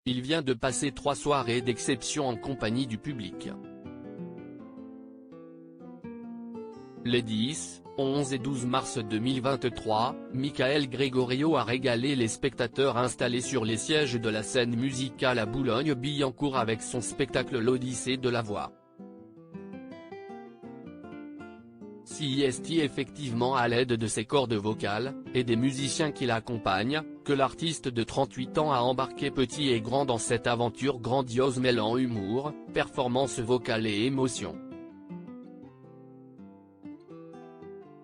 Il vient de passer 3 soirées d'exception en compagnie du public. Les 10, 11 et 12 mars 2023, Michael Gregorio a régalé les spectateurs installés sur les sièges de la scène musicale à Boulogne-Billancourt avec son spectacle L'Odyssée de la voix. C'est effectivement à l'aide de ses cordes vocales, et des musiciens qui l'accompagnent, que l'artiste de 38 ans a embarqué petit et grand dans cette aventure grandiose mêlant humour, performance vocale et émotion.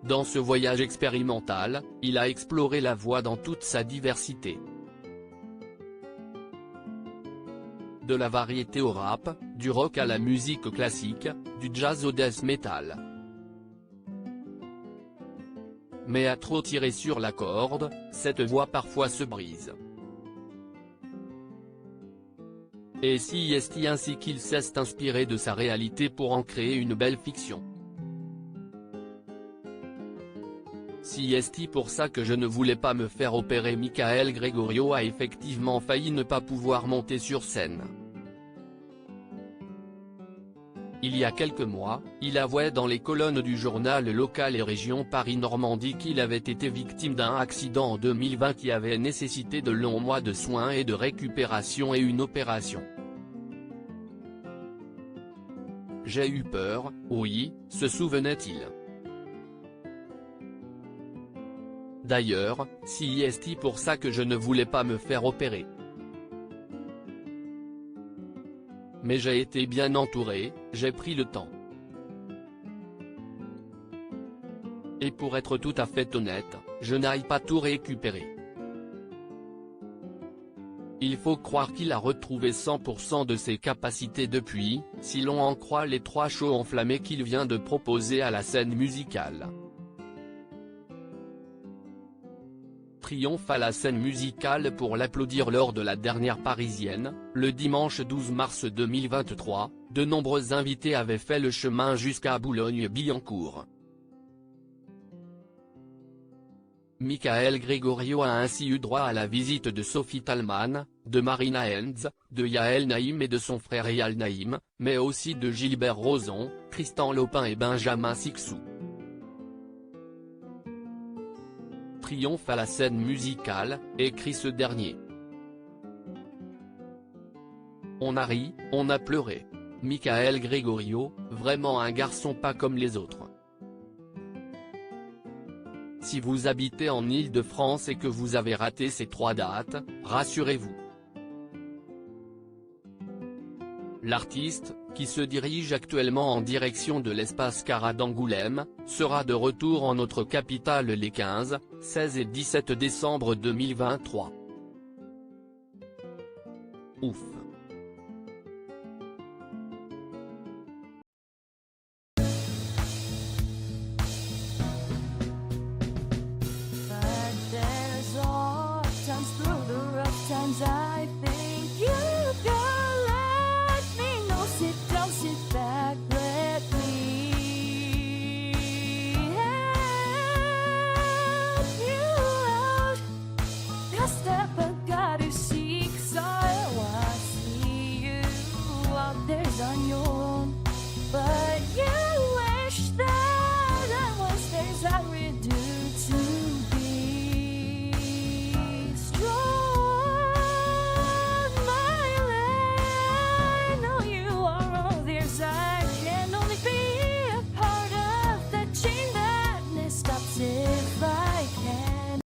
Dans ce voyage expérimental, il a exploré la voix dans toute sa diversité. De la variété au rap, du rock à la musique classique, du jazz au death metal. Mais à trop tirer sur la corde, cette voix parfois se brise. Et c'est ainsi qu'il s'est inspiré de sa réalité pour en créer une belle fiction. C'est pour ça que je ne voulais pas me faire opérer. Michael Gregorio a effectivement failli ne pas pouvoir monter sur scène. Il y a quelques mois, il avouait dans les colonnes du journal local et région Paris-Normandie qu'il avait été victime d'un accident en 2020 qui avait nécessité de longs mois de soins et de récupération et une opération. J'ai eu peur, oui, se souvenait-il. D'ailleurs, c'est pour ça que je ne voulais pas me faire opérer. Mais j'ai été bien entouré, j'ai pris le temps. Et pour être tout à fait honnête, je n'aille pas tout récupérer. Il faut croire qu'il a retrouvé 100% de ses capacités depuis, si l'on en croit les 3 shows enflammés qu'il vient de proposer à la scène musicale. Triomphe à la scène musicale pour l'applaudir lors de la dernière parisienne, le dimanche 12 mars 2023, de nombreux invités avaient fait le chemin jusqu'à Boulogne-Billancourt. Michael Gregorio a ainsi eu droit à la visite de Sophie Thalmann, de Marina Hens, de Yael Naïm et de son frère Eyal Naïm, mais aussi de Gilbert Rozon, Tristan Lopin et Benjamin Sixou. Triomphe à la scène musicale, écrit ce dernier. On a ri, on a pleuré. Michael Gregorio, vraiment un garçon pas comme les autres. Si vous habitez en Île-de-France et que vous avez raté ces 3 dates, rassurez-vous. L'artiste, qui se dirige actuellement en direction de l'Espace Cara d'Angoulême, sera de retour en notre capitale les 15, 16 et 17 décembre 2023. Ouf.